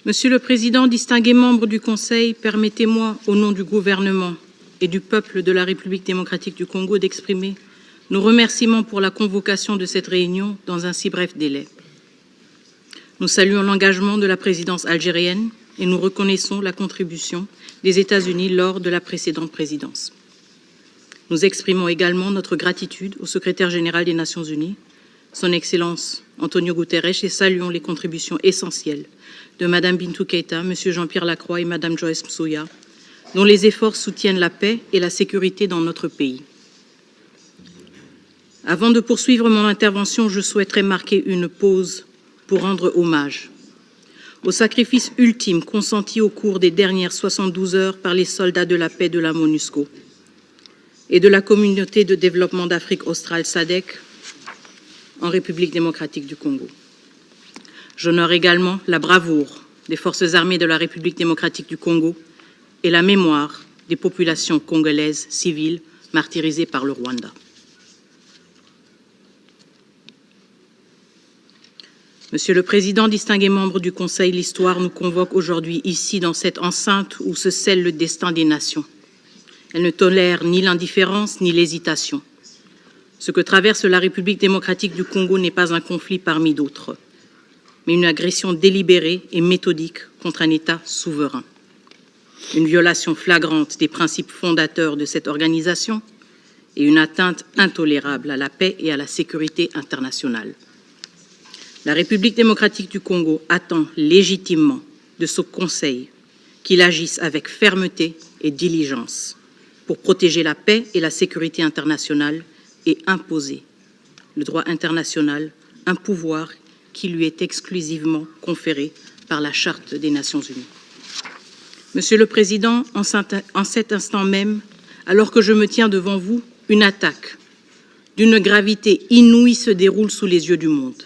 Monsieur le Président, distingués membres du Conseil, permettez-moi, au nom du gouvernement et du peuple de la République démocratique du Congo, d'exprimer nos remerciements pour la convocation de cette réunion dans un si bref délai. Nous saluons l'engagement de la présidence algérienne et nous reconnaissons la contribution des États-Unis lors de la précédente présidence. Nous exprimons également notre gratitude au secrétaire général des Nations Unies, son Excellence Antonio Guterres, et saluons les contributions essentielles de Mme Bintou Keïta, M. Jean-Pierre Lacroix et Mme Joyce Msuya, dont les efforts soutiennent la paix et la sécurité dans notre pays. Avant de poursuivre mon intervention, je souhaiterais marquer une pause pour rendre hommage au sacrifice ultime consenti au cours des dernières 72 heures par les soldats de la paix de la MONUSCO et de la communauté de développement d'Afrique australe SADC en République démocratique du Congo. J'honore également la bravoure des forces armées de la République démocratique du Congo et la mémoire des populations congolaises civiles martyrisées par le Rwanda. Monsieur le Président, distingués membres du Conseil, l'histoire nous convoque aujourd'hui ici dans cette enceinte où se scelle le destin des nations. Elle ne tolère ni l'indifférence ni l'hésitation. Ce que traverse la République démocratique du Congo n'est pas un conflit parmi d'autres, mais une agression délibérée et méthodique contre un État souverain. Une violation flagrante des principes fondateurs de cette organisation et une atteinte intolérable à la paix et à la sécurité internationale. La République démocratique du Congo attend légitimement de ce Conseil qu'il agisse avec fermeté et diligence pour protéger la paix et la sécurité internationale et imposer le droit international, un pouvoir qui lui est exclusivement conféré par la Charte des Nations Unies. Monsieur le Président, en cet instant même, alors que je me tiens devant vous, une attaque d'une gravité inouïe se déroule sous les yeux du monde.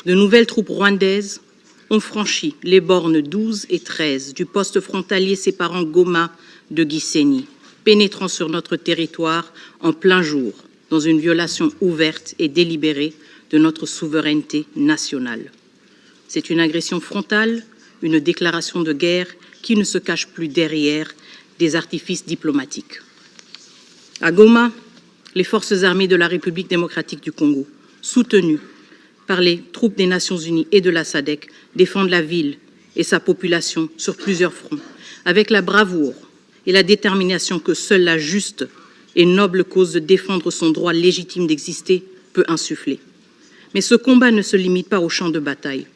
De nouvelles troupes rwandaises ont franchi les bornes 12 et 13 du poste frontalier séparant Goma de Gisenyi, pénétrant sur notre territoire en plein jour, dans une violation ouverte et délibérée de notre souveraineté nationale. C'est une agression frontale, une déclaration de guerre qui ne se cache plus derrière des artifices diplomatiques. À Goma, les forces armées de la République démocratique du Congo, soutenues par les troupes des Nations Unies et de la SADC, défendent la ville et sa population sur plusieurs fronts, avec la bravoure et la détermination que seule la juste et noble cause de défendre son droit légitime d'exister peut insuffler. Mais ce combat ne se limite pas au champ de bataille.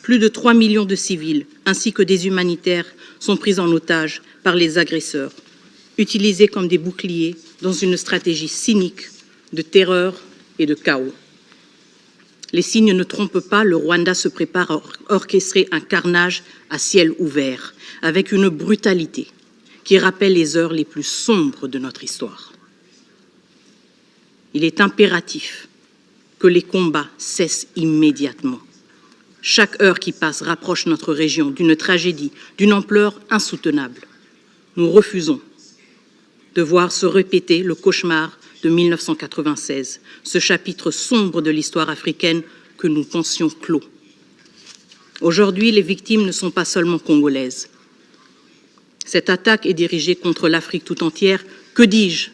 Plus de 3 millions de civils, ainsi que des humanitaires, sont pris en otage par les agresseurs, utilisés comme des boucliers dans une stratégie cynique de terreur et de chaos. Les signes ne trompent pas, le Rwanda se prépare à orchestrer un carnage à ciel ouvert, avec une brutalité qui rappelle les heures les plus sombres de notre histoire. Il est impératif que les combats cessent immédiatement. Chaque heure qui passe rapproche notre région d'une tragédie d'une ampleur insoutenable. Nous refusons de voir se répéter le cauchemar de 1996, ce chapitre sombre de l'histoire africaine que nous pensions clos. Aujourd'hui, les victimes ne sont pas seulement congolaises. Cette attaque est dirigée contre l'Afrique tout entière, que dis-je,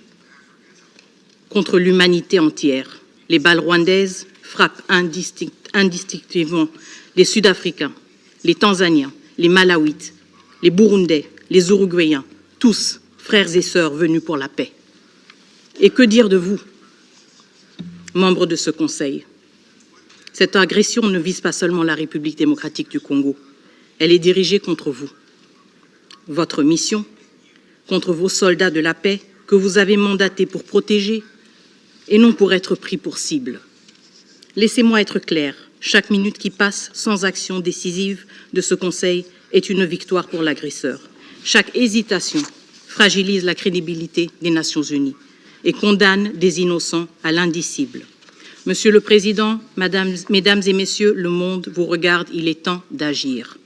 contre l'humanité entière. Les balles rwandaises frappent indistinctement les Sud-Africains, les Tanzaniens, les Malawites, les Burundais, les Uruguayens, tous frères et sœurs venus pour la paix. Et que dire de vous, membres de ce Conseil? Cette agression ne vise pas seulement la République démocratique du Congo, elle est dirigée contre vous. Votre mission, contre vos soldats de la paix que vous avez mandatés pour protéger et non pour être pris pour cible. Laissez-moi être clair, chaque minute qui passe sans action décisive de ce Conseil est une victoire pour l'agresseur. Chaque hésitation fragilise la crédibilité des Nations Unies et condamne des innocents à l'indicible. Monsieur le Président, Mesdames et Messieurs, le monde vous regarde, il est temps d'agir.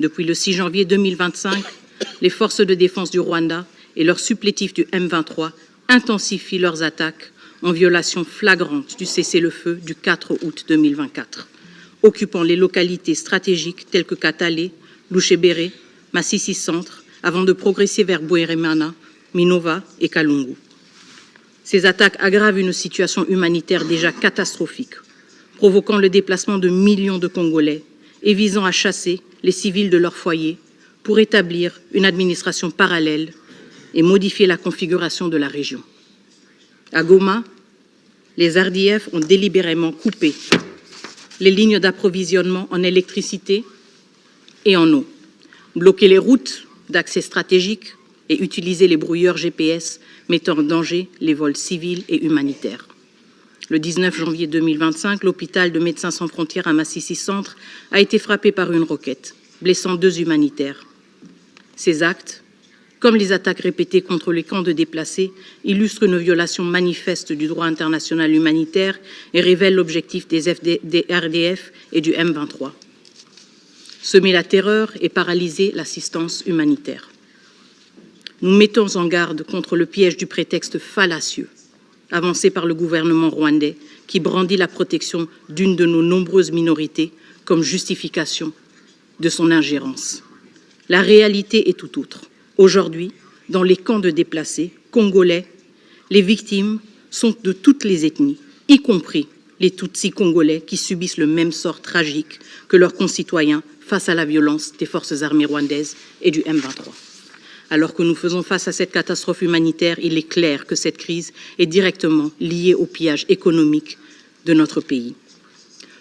Depuis le 6 janvier 2025, les forces de défense du Rwanda et leurs supplétifs du M23 intensifient leurs attaques en violation flagrante du cessez-le-feu du 4 août 2024. occupant les localités stratégiques telles que Katale, Louchébéré, Massissi Centre, avant de progresser vers Bouéremana, Minova et Kalungu. Ces attaques aggravent une situation humanitaire déjà catastrophique, provoquant le déplacement de millions de Congolais et visant à chasser les civils de leur foyer pour établir une administration parallèle et modifier la configuration de la région. À Goma, les RDF ont délibérément coupé les lignes d'approvisionnement en électricité et en eau, bloqué les routes d'accès stratégiques et utilisé les brouilleurs GPS mettant en danger les vols civils et humanitaires. Le 19 janvier 2025, l'hôpital de Médecins sans frontières à Massissi Centre a été frappé par une roquette, blessant 2 humanitaires. Ces actes, comme les attaques répétées contre les camps de déplacés, illustrent une violation manifeste du droit international humanitaire et révèlent l'objectif des RDF et du M23. Semer la terreur et paralyser l'assistance humanitaire. Nous mettons en garde contre le piège du prétexte fallacieux avancé par le gouvernement rwandais qui brandit la protection d'une de nos nombreuses minorités comme justification de son ingérence. La réalité est tout autre. Aujourd'hui, dans les camps de déplacés congolais, les victimes sont de toutes les ethnies, y compris les Tutsis congolais qui subissent le même sort tragique que leurs concitoyens face à la violence des forces armées rwandaises et du M23. Alors que nous faisons face à cette catastrophe humanitaire, il est clair que cette crise est directement liée au pillage économique de notre pays.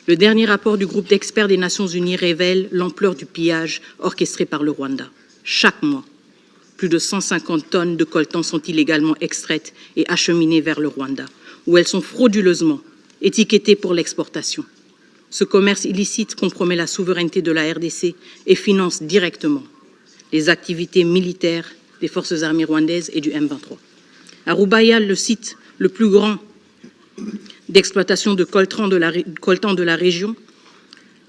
Le dernier rapport du groupe d'experts des Nations Unies révèle l'ampleur du pillage orchestré par le Rwanda. Chaque mois, plus de 150 tonnes de coltan sont illégalement extraites et acheminées vers le Rwanda, où elles sont frauduleusement étiquetées pour l'exportation. Ce commerce illicite compromet la souveraineté de la RDC et finance directement les activités militaires des forces armées rwandaises et du M23. À Rubaya, le site le plus grand d'exploitation de coltan de la région,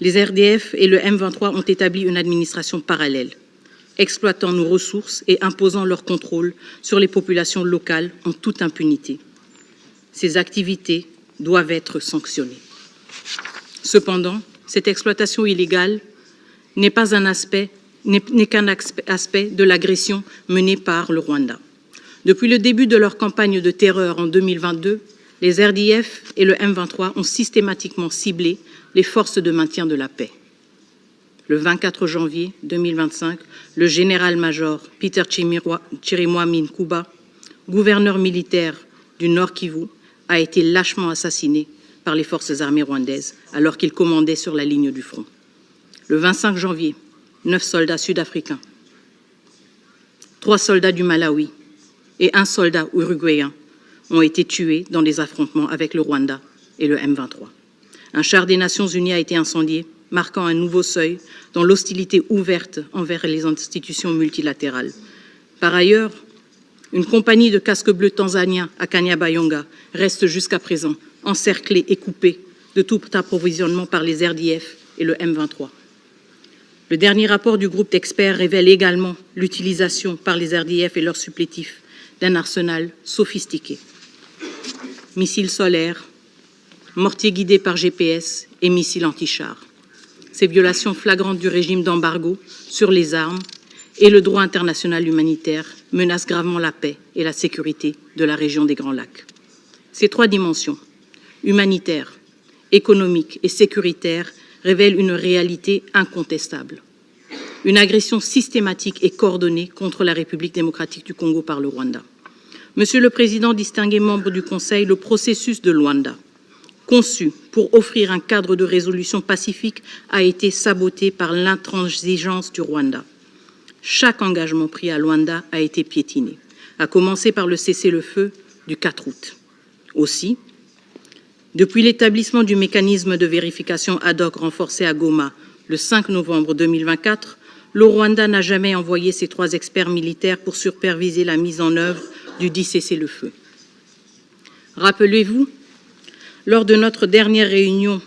les RDF et le M23 ont établi une administration parallèle, exploitant nos ressources et imposant leur contrôle sur les populations locales en toute impunité. Ces activités doivent être sanctionnées. Cependant, cette exploitation illégale n'est qu'un aspect de l'agression menée par le Rwanda. Depuis le début de leur campagne de terreur en 2022, les RDF et le M23 ont systématiquement ciblé les forces de maintien de la paix. Le 24 janvier 2025, le général-major Peter Chirimwami Nkuba, gouverneur militaire du Nord Kivu, a été lâchement assassiné par les forces armées rwandaises alors qu'il commandait sur la ligne du front. Le 25 janvier, 9 soldats sud-africains, 3 soldats du Malawi et 1 soldat uruguayen ont été tués dans des affrontements avec le Rwanda et le M23. Un char des Nations Unies a été incendié, marquant un nouveau seuil dans l'hostilité ouverte envers les institutions multilatérales. Par ailleurs, une compagnie de casques bleus tanzaniens à Kanyabayonga reste jusqu'à présent encerclée et coupée de tout approvisionnement par les RDF et le M23. Le dernier rapport du groupe d'experts révèle également l'utilisation par les RDF et leurs supplétifs d'un arsenal sophistiqué. Missiles solaires, mortiers guidés par GPS et missiles anti-chars. Ces violations flagrantes du régime d'embargo sur les armes et le droit international humanitaire menacent gravement la paix et la sécurité de la région des Grands Lacs. Ces 3 dimensions, humanitaire, économique et sécuritaire, révèle une réalité incontestable. Une agression systématique et coordonnée contre la République démocratique du Congo par le Rwanda. Monsieur le Président, distingué membre du Conseil, le processus de Luanda, conçu pour offrir un cadre de résolution pacifique, a été saboté par l'intransigeance du Rwanda. Chaque engagement pris à Luanda a été piétiné, à commencer par le cessez-le-feu du 4 août. Aussi, depuis l'établissement du mécanisme de vérification ad hoc renforcé à Goma le 5 novembre 2024, le Rwanda n'a jamais envoyé ses 3 experts militaires pour superviser la mise en œuvre du dit cessez-le-feu. Rappelez-vous, lors de notre dernière réunion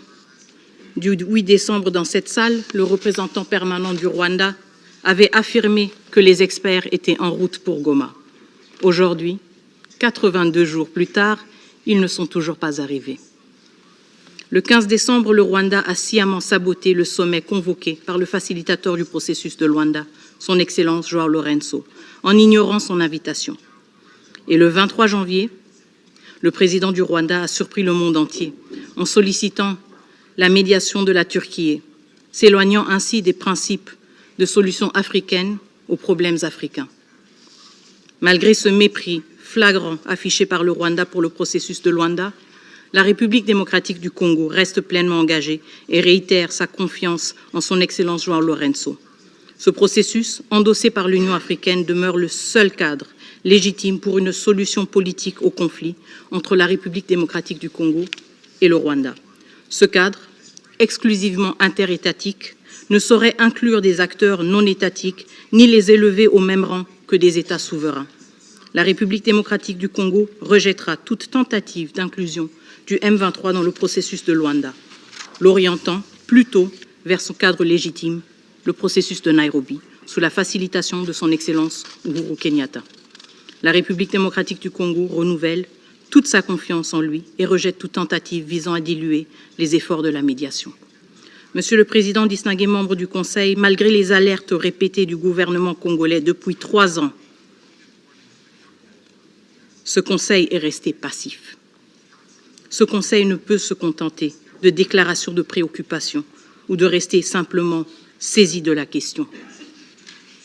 du 8 décembre dans cette salle, le représentant permanent du Rwanda avait affirmé que les experts étaient en route pour Goma. Aujourd'hui, 82 jours plus tard, ils ne sont toujours pas arrivés. Le 15 décembre, le Rwanda a sciemment saboté le sommet convoqué par le facilitateur du processus de Luanda, son Excellence João Lourenço, en ignorant son invitation. Et le 23 janvier, le président du Rwanda a surpris le monde entier en sollicitant la médiation de la Turquie, s'éloignant ainsi des principes de solutions africaines aux problèmes africains. Malgré ce mépris flagrant affiché par le Rwanda pour le processus de Luanda, la République démocratique du Congo reste pleinement engagée et réitère sa confiance en son Excellence João Lourenço. Ce processus, endossé par l'Union africaine, demeure le seul cadre légitime pour une solution politique au conflit entre la République démocratique du Congo et le Rwanda. Ce cadre, exclusivement interétatique, ne saurait inclure des acteurs non étatiques ni les élever au même rang que des États souverains. La République démocratique du Congo rejettera toute tentative d'inclusion du M23 dans le processus de Luanda, l'orientant plutôt vers son cadre légitime, le processus de Nairobi, sous la facilitation de son Excellence Uhuru Kenyatta. La République démocratique du Congo renouvelle toute sa confiance en lui et rejette toute tentative visant à diluer les efforts de la médiation. Monsieur le Président, distingués membres du Conseil, malgré les alertes répétées du gouvernement congolais depuis 3 ans, ce Conseil est resté passif. Ce Conseil ne peut se contenter de déclarations de préoccupation ou de rester simplement saisi de la question.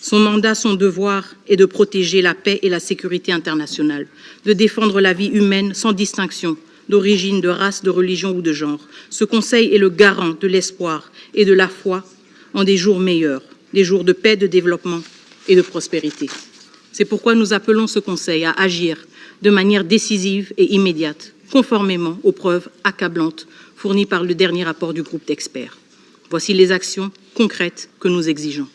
Son mandat, son devoir est de protéger la paix et la sécurité internationale, de défendre la vie humaine sans distinction d'origine, de race, de religion ou de genre. Ce Conseil est le garant de l'espoir et de la foi en des jours meilleurs, des jours de paix, de développement et de prospérité. C'est pourquoi nous appelons ce Conseil à agir de manière décisive et immédiate, conformément aux preuves accablantes fournies par le dernier rapport du groupe d'experts. Voici les actions concrètes que nous exigeons.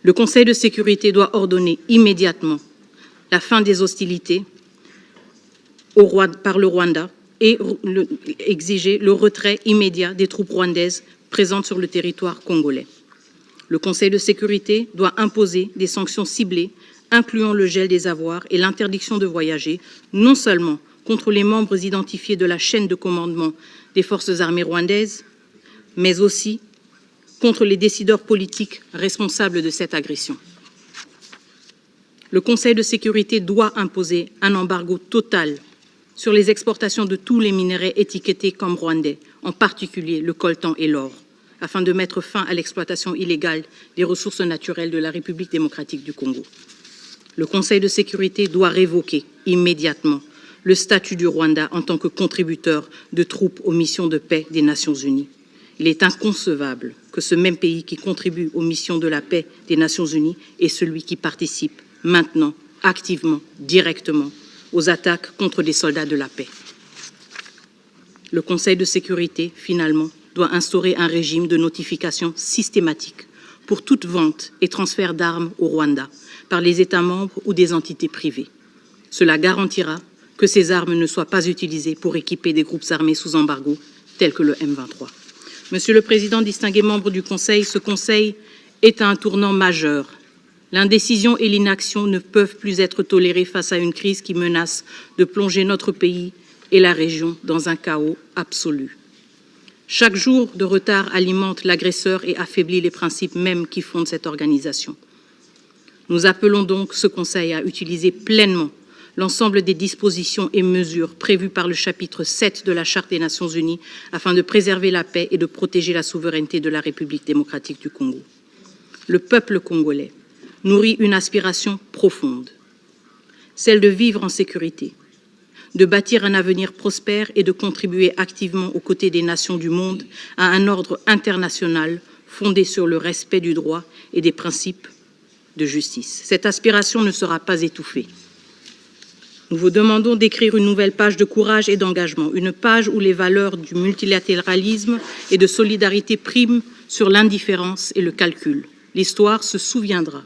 Le Conseil de sécurité doit ordonner immédiatement la fin des hostilités par le Rwanda et exiger le retrait immédiat des troupes rwandaises présentes sur le territoire congolais. Le Conseil de sécurité doit imposer des sanctions ciblées, incluant le gel des avoirs et l'interdiction de voyager, non seulement contre les membres identifiés de la chaîne de commandement des forces armées rwandaises, mais aussi contre les décideurs politiques responsables de cette agression. Le Conseil de sécurité doit imposer un embargo total sur les exportations de tous les minerais étiquetés comme rwandais, en particulier le coltan et l'or, afin de mettre fin à l'exploitation illégale des ressources naturelles de la République démocratique du Congo. Le Conseil de sécurité doit révoquer immédiatement le statut du Rwanda en tant que contributeur de troupes aux missions de paix des Nations Unies. Il est inconcevable que ce même pays qui contribue aux missions de la paix des Nations Unies est celui qui participe maintenant, activement, directement, aux attaques contre des soldats de la paix. Le Conseil de sécurité, finalement, doit instaurer un régime de notification systématique pour toute vente et transfert d'armes au Rwanda par les États membres ou des entités privées. Cela garantira que ces armes ne soient pas utilisées pour équiper des groupes armés sous embargo tels que le M23. Monsieur le Président, distingués membres du Conseil, ce Conseil est à un tournant majeur. L'indécision et l'inaction ne peuvent plus être tolérées face à une crise qui menace de plonger notre pays et la région dans un chaos absolu. Chaque jour de retard alimente l'agresseur et affaiblit les principes mêmes qui fondent cette organisation. Nous appelons donc ce Conseil à utiliser pleinement l'ensemble des dispositions et mesures prévues par le chapitre 7 de la Charte des Nations Unies afin de préserver la paix et de protéger la souveraineté de la République démocratique du Congo. Le peuple congolais nourrit une aspiration profonde, celle de vivre en sécurité, de bâtir un avenir prospère et de contribuer activement aux côtés des nations du monde à un ordre international fondé sur le respect du droit et des principes de justice. Cette aspiration ne sera pas étouffée. Nous vous demandons d'écrire une nouvelle page de courage et d'engagement, une page où les valeurs du multilatéralisme et de solidarité priment sur l'indifférence et le calcul. L'histoire se souviendra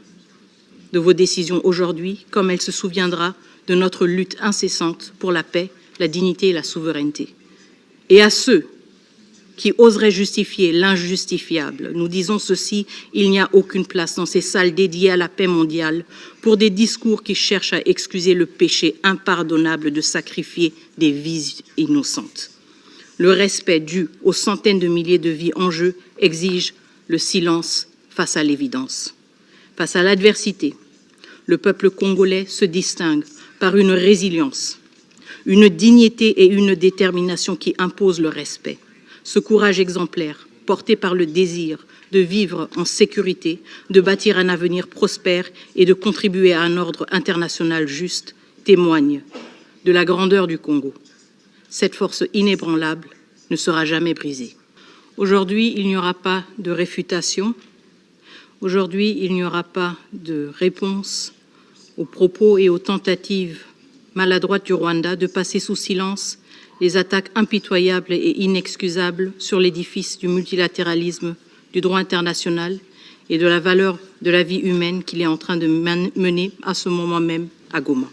de vos décisions aujourd'hui, comme elle se souviendra de notre lutte incessante pour la paix, la dignité et la souveraineté. Et à ceux qui oseraient justifier l'injustifiable, nous disons ceci, il n'y a aucune place dans ces salles dédiées à la paix mondiale pour des discours qui cherchent à excuser le péché impardonnable de sacrifier des vies innocentes. Le respect dû aux centaines de milliers de vies en jeu exige le silence face à l'évidence. Face à l'adversité, le peuple congolais se distingue par une résilience, une dignité et une détermination qui imposent le respect. Ce courage exemplaire, porté par le désir de vivre en sécurité, de bâtir un avenir prospère et de contribuer à un ordre international juste, témoigne de la grandeur du Congo. Cette force inébranlable ne sera jamais brisée. Aujourd'hui, il n'y aura pas de réfutation. Aujourd'hui, il n'y aura pas de réponse aux propos et aux tentatives maladroites du Rwanda de passer sous silence les attaques impitoyables et inexcusables sur l'édifice du multilatéralisme, du droit international et de la valeur de la vie humaine qu'il est en train de mener à ce moment même à Goma.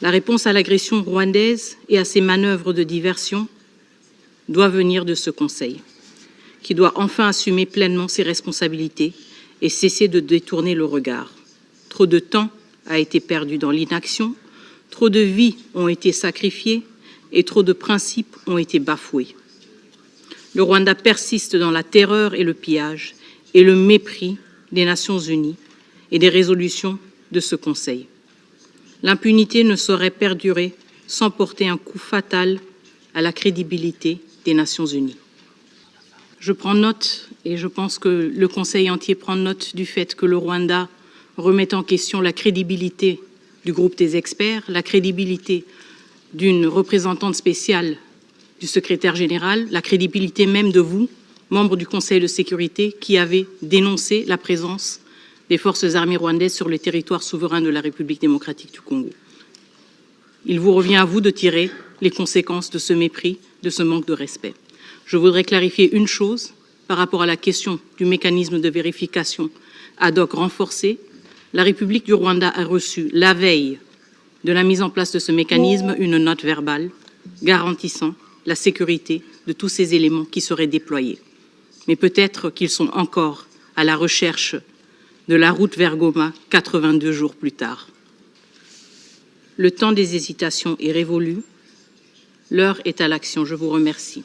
La réponse à l'agression rwandaise et à ses manœuvres de diversion doit venir de ce Conseil, qui doit enfin assumer pleinement ses responsabilités et cesser de détourner le regard. Trop de temps a été perdu dans l'inaction, trop de vies ont été sacrifiées et trop de principes ont été bafoués. Le Rwanda persiste dans la terreur et le pillage et le mépris des Nations Unies et des résolutions de ce Conseil. L'impunité ne saurait perdurer sans porter un coup fatal à la crédibilité des Nations Unies. Je prends note, et je pense que le Conseil entier prend note du fait que le Rwanda remet en question la crédibilité du groupe des experts, la crédibilité d'une représentante spéciale du secrétaire général, la crédibilité même de vous, membres du Conseil de sécurité, qui avez dénoncé la présence des forces armées rwandaises sur le territoire souverain de la République démocratique du Congo. Il vous revient à vous de tirer les conséquences de ce mépris, de ce manque de respect. Je voudrais clarifier une chose par rapport à la question du mécanisme de vérification ad hoc renforcé. La République du Rwanda a reçu, la veille de la mise en place de ce mécanisme, une note verbale garantissant la sécurité de tous ces éléments qui seraient déployés. Mais peut-être qu'ils sont encore à la recherche de la route vers Goma 82 jours plus tard. Le temps des hésitations est révolu. L'heure est à l'action. Je vous remercie.